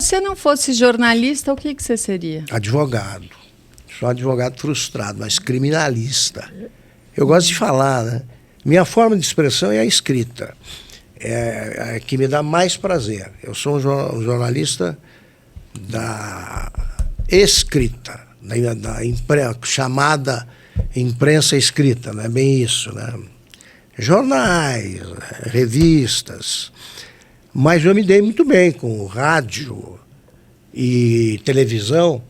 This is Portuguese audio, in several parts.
você não fosse jornalista, o que você seria? Advogado. Sou advogado frustrado, mas criminalista. Eu gosto de falar, né? Minha forma de expressão é a escrita. É que me dá mais prazer. Eu sou um jornalista da escrita, chamada imprensa escrita, não é bem isso, né? Jornais, revistas, mas eu me dei muito bem com rádio e televisão,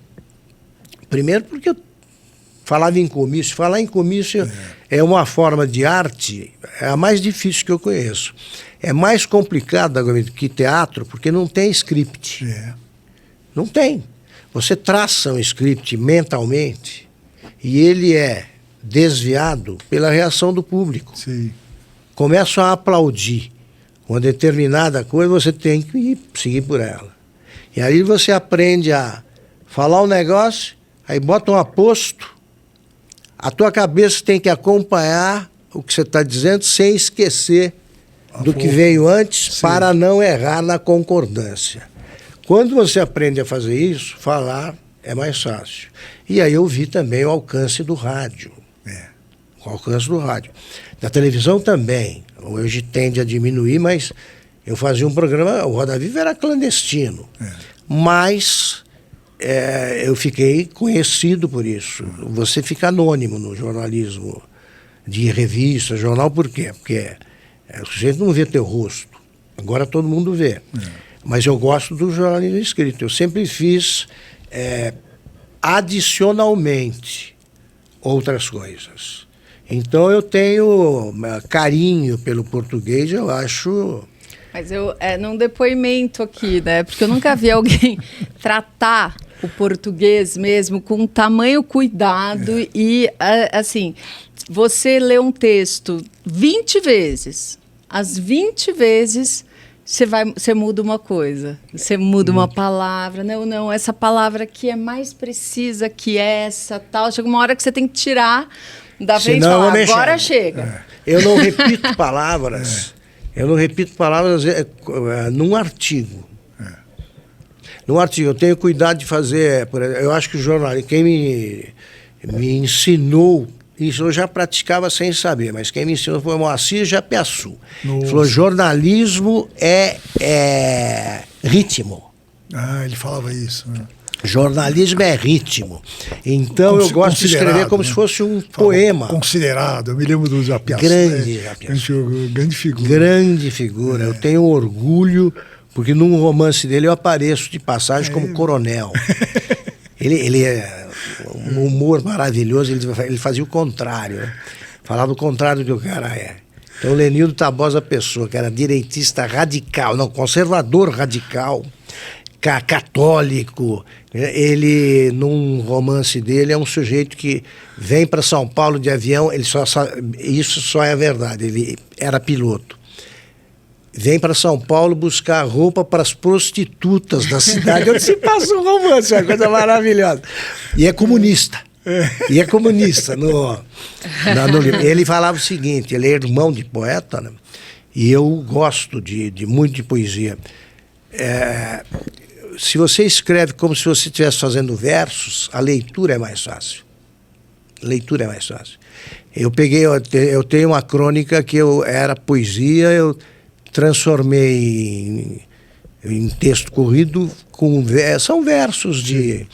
primeiro porque eu falava em comício. Falar em comício é uma forma de arte, é a mais difícil que eu conheço. É mais complicado que teatro, porque não tem script. Não tem. Você traça um script mentalmente e ele é desviado pela reação do público. Sim. Começam a aplaudir uma determinada coisa, você tem que seguir por ela. E aí você aprende a falar um negócio, aí bota um aposto, a tua cabeça tem que acompanhar o que você está dizendo sem esquecer do que veio antes. Sim. Para não errar na concordância. Quando você aprende a fazer isso, falar é mais fácil. E aí eu vi também o alcance do rádio. O alcance do rádio. Da televisão também. Hoje tende a diminuir, mas eu fazia um programa, o Roda Viva era clandestino. Mas eu fiquei conhecido por isso. Você fica anônimo no jornalismo de revista, jornal, por quê? Porque o sujeito não vê teu rosto. Agora todo mundo vê. Mas eu gosto do jornalismo escrito. Eu sempre fiz adicionalmente outras coisas. Então eu tenho carinho pelo português, eu acho... Mas num depoimento aqui, né? Porque eu nunca vi alguém tratar o português mesmo com tamanho cuidado e, assim, você lê um texto 20 vezes, as 20 vezes você muda uma coisa, você muda uma palavra, não, essa palavra aqui é mais precisa que essa, tal. Chega uma hora que você tem que tirar da frente e falar, agora chega. Eu não repito palavras, num artigo. Num artigo, eu tenho cuidado de fazer, eu acho que o jornalista, quem me ensinou, isso eu já praticava sem saber, mas quem me ensinou foi o Moacir Japiaçu. Ele falou, jornalismo é ritmo. Ele falava isso, né? Jornalismo é ritmo. Então eu gosto de escrever como se fosse um poema. Considerado, eu me lembro do Japiaçu. Grande Japiaçu. Grande figura. Grande figura. Eu tenho orgulho, porque num romance dele eu apareço de passagem como coronel. Ele é um humor maravilhoso, ele fazia o contrário, né? Falava o contrário do que o cara é. Então o Lenildo Tabosa Pessoa, que era direitista radical, conservador radical, católico, ele, num romance dele, é um sujeito que vem para São Paulo de avião, isso só é a verdade, ele era piloto. Vem para São Paulo buscar roupa para as prostitutas da cidade, onde se passa um romance, uma coisa maravilhosa. E é comunista. Ele falava o seguinte, ele é irmão de poeta, né? E eu gosto muito de poesia. Se você escreve como se você estivesse fazendo versos, a leitura é mais fácil. Eu tenho uma crônica que era poesia, eu transformei em texto corrido, são versos de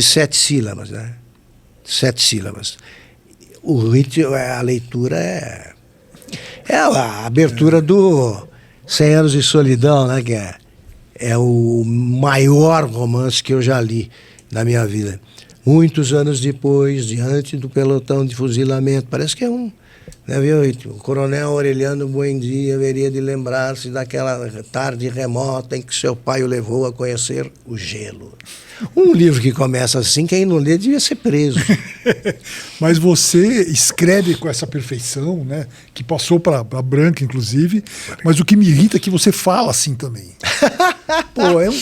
7 sílabas, né? 7 sílabas. O ritmo, a leitura é a abertura do 100 Anos de Solidão, né? Que é o maior romance que eu já li na minha vida. Muitos anos depois, diante do pelotão de fuzilamento, parece que é né, viu? O coronel Aureliano Buendia haveria de lembrar-se daquela tarde remota em que seu pai o levou a conhecer o gelo. Um livro que começa assim, quem não lê devia ser preso. Mas você escreve com essa perfeição, né? Que passou para Branca, inclusive. Mas o que me irrita é que você fala assim também. Pô, eu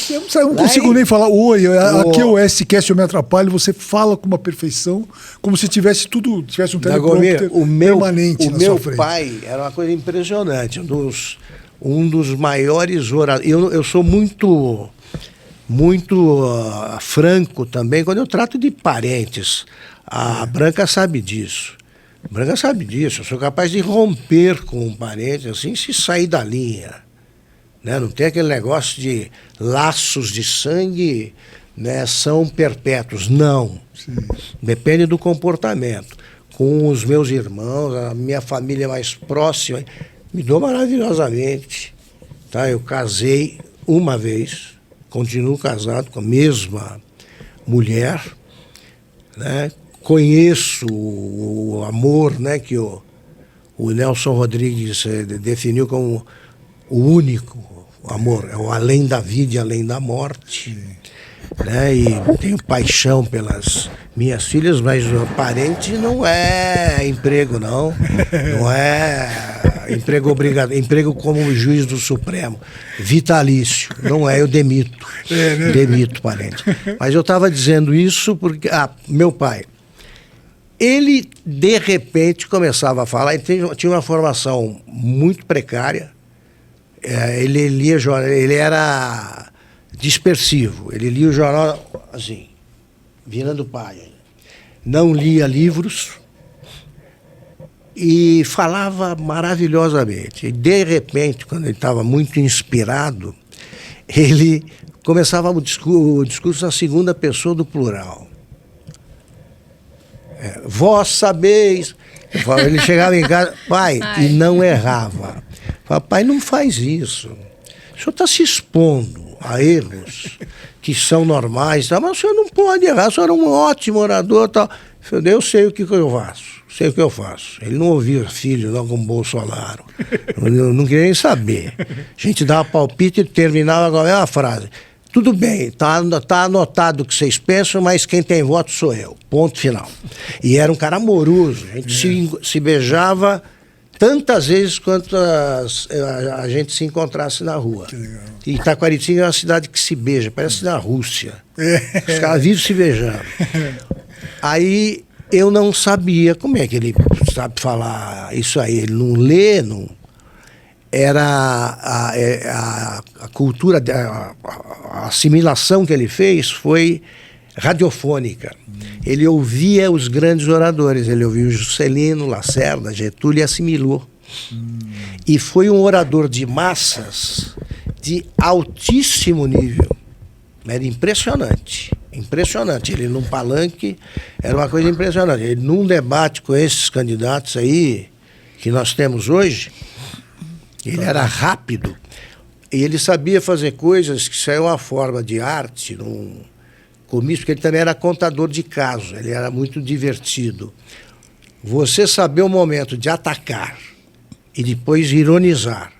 não consigo nem falar, oi, aqui é o S-Cast, eu me atrapalho. Você fala com uma perfeição, como se tivesse um teleprompter permanente na sua frente. O meu pai era uma coisa impressionante. Um dos maiores oradores. Eu sou muito muito franco também quando eu trato de parentes. A Branca sabe disso. A Branca sabe disso. Eu sou capaz de romper com um parente assim, se sair da linha. Né? Não tem aquele negócio de laços de sangue, né, são perpétuos. Não. Sim. Depende do comportamento. Com os meus irmãos, a minha família mais próxima, me dou maravilhosamente. Tá? Eu casei uma vez, continuo casado com a mesma mulher, né? Conheço o amor, né, que o Nelson Rodrigues definiu como o único amor, é o além da vida e além da morte. Né? E tenho paixão pelas minhas filhas, mas o parente não é emprego, não. Não é emprego obrigado, emprego como juiz do Supremo, vitalício. Não é, eu demito. Né? Demito parente. Mas eu estava dizendo isso porque meu pai, ele de repente começava a falar, ele tinha uma formação muito precária. Ele lia jornal, ele era dispersivo. Ele lia o jornal assim, virando página. Não lia livros e falava maravilhosamente. E, de repente, quando ele estava muito inspirado, ele começava o discurso na segunda pessoa do plural. Vós sabeis. Ele chegava em casa, pai, e não errava. Falava, pai, não faz isso. O senhor está se expondo a erros que são normais, tá? Mas o senhor não pode errar, o senhor é um ótimo orador. Tá? Eu sei o que eu faço, sei o que eu faço. Ele não ouvia filho, não, como Bolsonaro. Eu não queria nem saber. A gente dava palpite e terminava com a mesma frase. Tudo bem, tá anotado o que vocês pensam, mas quem tem voto sou eu. Ponto final. E era um cara amoroso. A gente se beijava tantas vezes quanto a gente se encontrasse na rua. E Itaquaritinga é uma cidade que se beija, parece na Rússia. Os caras vivem se beijando. Aí eu não sabia como é que ele sabe falar isso aí. Ele não lê, não... Era a cultura, a assimilação que ele fez foi radiofônica. Ele ouvia os grandes oradores, ele ouvia o Juscelino, Lacerda, Getúlio e assimilou. E foi um orador de massas de altíssimo nível. Era impressionante, impressionante. Ele num palanque era uma coisa impressionante. Ele num debate com esses candidatos aí que nós temos hoje, ele era rápido e ele sabia fazer coisas que saiu uma forma de arte num comício, porque ele também era contador de casos, ele era muito divertido. Você saber o momento de atacar e depois ironizar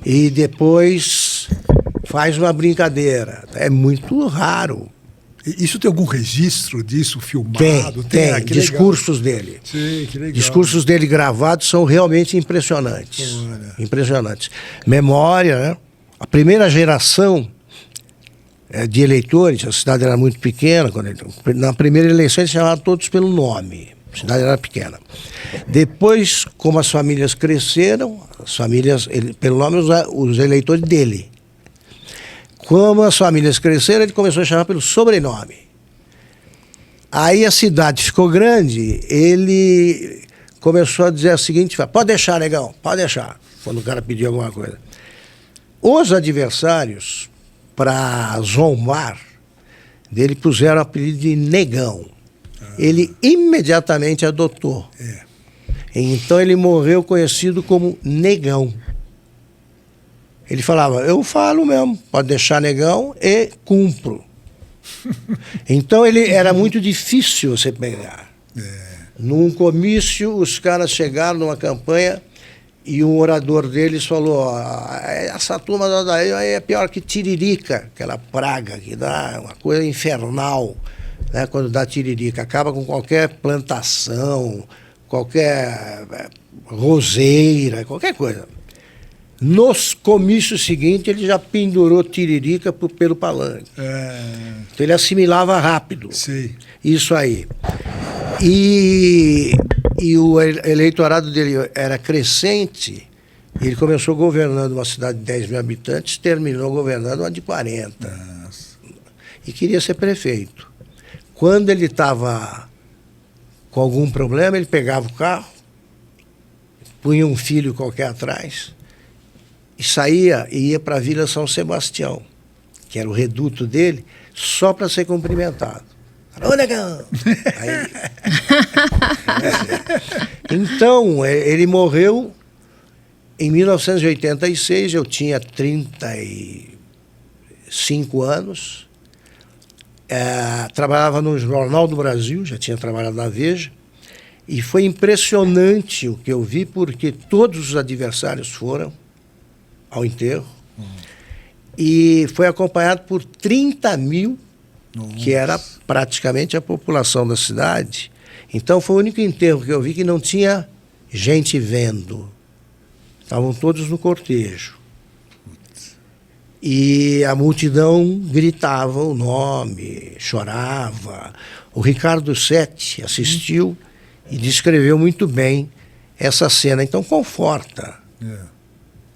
e depois faz uma brincadeira, é muito raro. Isso tem algum registro disso filmado? Tem. Discursos dele. Sim, que legal. Discursos dele gravados são realmente impressionantes. Olha. Impressionantes. Memória, né? A primeira geração de eleitores, a cidade era muito pequena, na primeira eleição eles chamavam todos pelo nome. A cidade era pequena. Depois, como as famílias cresceram, pelo nome, os eleitores dele. Como as famílias cresceram, ele começou a chamar pelo sobrenome. Aí a cidade ficou grande, ele começou a dizer a seguinte, pode deixar, negão, pode deixar, quando o cara pediu alguma coisa. Os adversários, para zombar dele, puseram o apelido de negão. Ele imediatamente adotou. Então ele morreu conhecido como negão. Ele falava, eu falo mesmo, pode deixar negão e cumpro. Então ele era muito difícil você pegar. Num comício, os caras chegaram numa campanha e um orador deles falou, essa turma da Daí é pior que tiririca, aquela praga que dá uma coisa infernal, né, quando dá tiririca, acaba com qualquer plantação, qualquer roseira, qualquer coisa. Nos comícios seguintes, ele já pendurou tiririca pelo palanque. Então ele assimilava rápido. Sim. Isso aí. E o eleitorado dele era crescente. Ele começou governando uma cidade de 10 mil habitantes, terminou governando uma de 40. Nossa. e queria ser prefeito. Quando ele estava com algum problema, ele pegava o carro, punha um filho qualquer atrás e saía e ia para a Vila São Sebastião, que era o reduto dele, só para ser cumprimentado. Ô, negão! Aí, então, ele morreu em 1986, eu tinha 35 anos, trabalhava no Jornal do Brasil, já tinha trabalhado na Veja, e foi impressionante o que eu vi, porque todos os adversários foram ao enterro, e foi acompanhado por 30 mil, que era praticamente a população da cidade. Então foi o único enterro que eu vi que não tinha gente vendo. Estavam todos no cortejo. E a multidão gritava o nome, chorava. O Ricardo Sete assistiu e descreveu muito bem essa cena. Então conforta.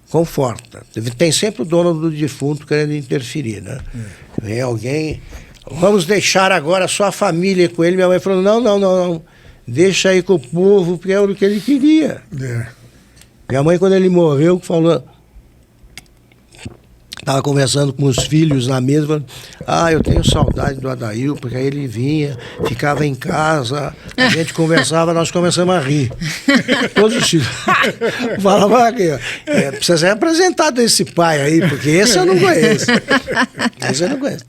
Conforta. Tem sempre o dono do defunto querendo interferir, né? Vem alguém... Vamos deixar agora só a família com ele. Minha mãe falou, não. Deixa aí com o povo, porque é o que ele queria. Minha mãe, quando ele morreu, falou... Estava conversando com os filhos na mesa, falando, eu tenho saudade do Adail, porque aí ele vinha, ficava em casa, a gente conversava, nós começamos a rir. Todos os filhos. Falavam aqui, precisa ser apresentado esse pai aí, porque esse eu não conheço. Esse eu não conheço.